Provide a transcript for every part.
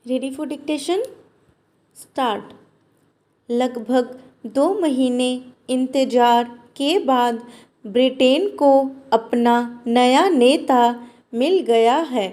Ready for dictation start. लगभग 2 महीने इंतजार के बाद ब्रिटेन को अपना नया नेता मिल गया है।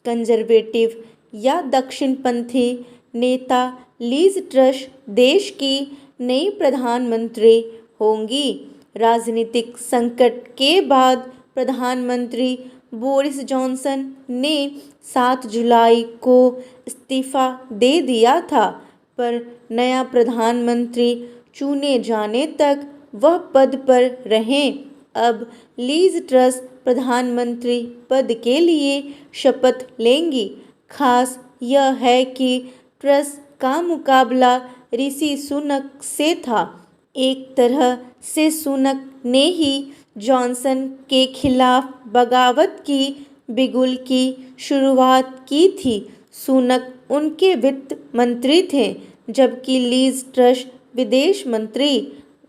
कंजर्वेटिव या दक्षिणपंथी नेता लीज ट्रस देश की नई प्रधानमंत्री होंगी। राजनीतिक संकट के बाद प्रधानमंत्री बोरिस जॉनसन ने 7 जुलाई को इस्तीफा दे दिया था, पर नया प्रधानमंत्री चुने जाने तक वह पद पर रहें। अब लीज ट्रस प्रधानमंत्री पद के लिए शपथ लेंगी। खास यह है कि ट्रस का मुकाबला ऋषि सुनक से था। एक तरह से सुनक ने ही जॉनसन के खिलाफ बगावत की बिगुल की शुरुआत की थी। सुनक उनके वित्त मंत्री थे, जबकि लीज ट्रस विदेश मंत्री।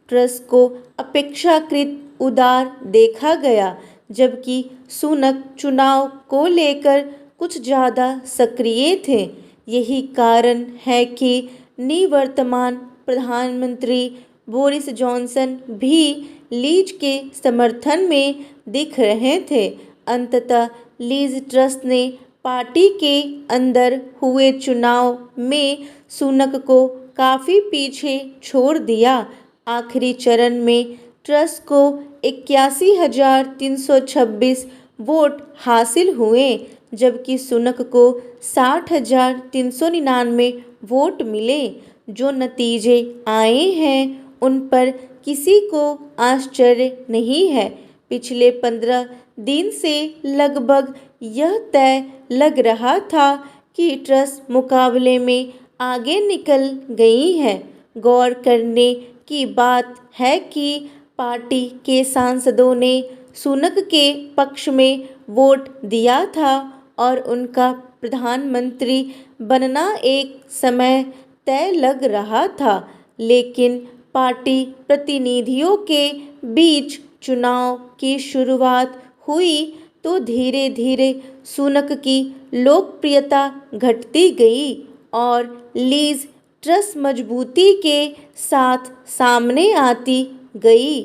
ट्रस को अपेक्षाकृत उदार देखा गया, जबकि सुनक चुनाव को लेकर कुछ ज़्यादा सक्रिय थे। यही कारण है कि निवर्तमान प्रधानमंत्री बोरिस जॉनसन भी लीज के समर्थन में दिख रहे थे। अंततः लीज ट्रस ने पार्टी के अंदर हुए चुनाव में सुनक को काफ़ी पीछे छोड़ दिया। आखिरी चरण में ट्रस को 81,326 वोट हासिल हुए, जबकि सुनक को 60,399 वोट मिले। जो नतीजे आए हैं उन पर किसी को आश्चर्य नहीं है। पिछले 15 दिन से लगभग यह तय लग रहा था कि ट्रस मुकाबले में आगे निकल गई हैं। गौर करने की बात है कि पार्टी के सांसदों ने सुनक के पक्ष में वोट दिया था और उनका प्रधानमंत्री बनना एक समय तय लग रहा था। लेकिन पार्टी प्रतिनिधियों के बीच चुनाव की शुरुआत हुई तो धीरे धीरे सुनक की लोकप्रियता घटती गई और लीज ट्रस मजबूती के साथ सामने आती गई।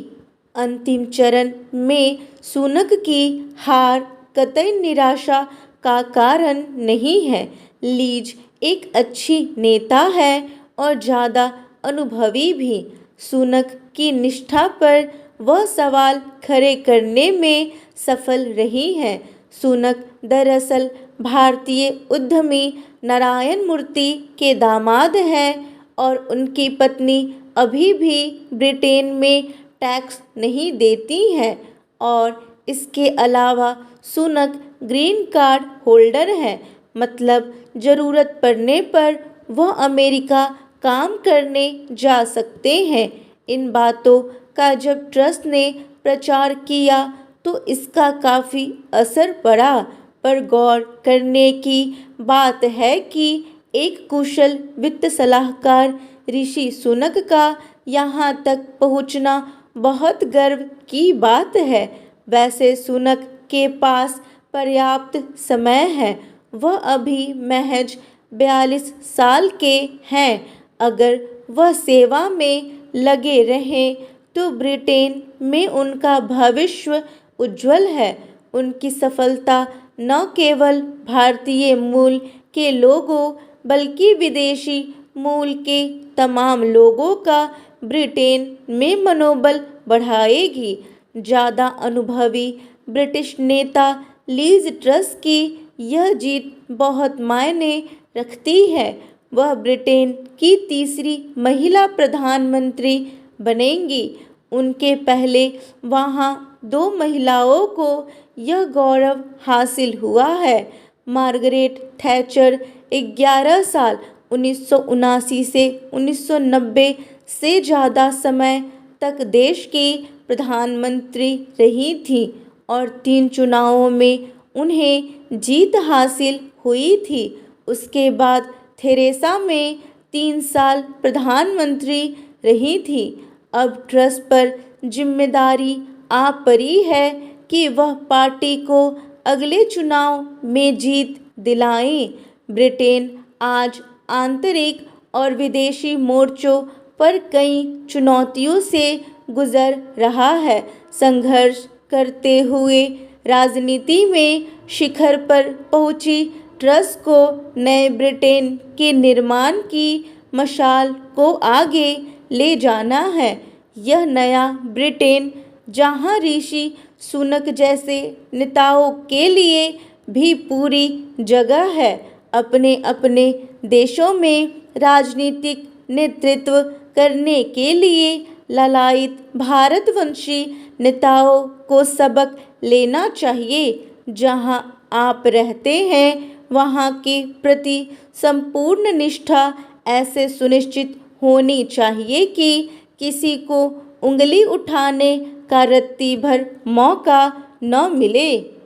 अंतिम चरण में सुनक की हार कतई निराशा का कारण नहीं है। लीज एक अच्छी नेता है और ज़्यादा अनुभवी भी। सुनक की निष्ठा पर वह सवाल खड़े करने में सफल रही है। सुनक दरअसल भारतीय उद्यमी नारायण मूर्ति के दामाद हैं और उनकी पत्नी अभी भी ब्रिटेन में टैक्स नहीं देती हैं और इसके अलावा सुनक ग्रीन कार्ड होल्डर है। मतलब ज़रूरत पड़ने पर वह अमेरिका काम करने जा सकते हैं। इन बातों का जब ट्रस्ट ने प्रचार किया तो इसका काफ़ी असर पड़ा, पर गौर करने की बात है कि एक कुशल वित्त सलाहकार ऋषि सुनक का यहाँ तक पहुँचना बहुत गर्व की बात है। वैसे सुनक के पास पर्याप्त समय है। वह अभी महज 42 साल के हैं। अगर वह सेवा में लगे रहें तो ब्रिटेन में उनका भविष्य उज्जवल है। उनकी सफलता न केवल भारतीय मूल के लोगों बल्कि विदेशी मूल के तमाम लोगों का ब्रिटेन में मनोबल बढ़ाएगी। ज़्यादा अनुभवी ब्रिटिश नेता लीज ट्रस की यह जीत बहुत मायने रखती है। वह ब्रिटेन की तीसरी महिला प्रधानमंत्री बनेंगी। उनके पहले वहाँ 2 महिलाओं को यह गौरव हासिल हुआ है। मार्गरेट थैचर 11 साल 1979 से 1990 से ज़्यादा समय तक देश की प्रधानमंत्री रही थी और 3 चुनावों में उन्हें जीत हासिल हुई थी। उसके बाद थेरेसा मे 3 साल प्रधानमंत्री रही थी। अब ट्रस पर जिम्मेदारी आ पड़ी है कि वह पार्टी को अगले चुनाव में जीत दिलाएं। ब्रिटेन आज आंतरिक और विदेशी मोर्चों पर कई चुनौतियों से गुजर रहा है। संघर्ष करते हुए राजनीति में शिखर पर पहुंची ट्रस को नए ब्रिटेन के निर्माण की मशाल को आगे ले जाना है। यह नया ब्रिटेन जहां ऋषि सुनक जैसे नेताओं के लिए भी पूरी जगह है। अपने अपने देशों में राजनीतिक नेतृत्व करने के लिए लालायित भारतवंशी नेताओं को सबक लेना चाहिए। जहां आप रहते हैं वहां के प्रति संपूर्ण निष्ठा ऐसे सुनिश्चित होनी चाहिए कि किसी को उंगली उठाने का रत्ती भर मौका न मिले।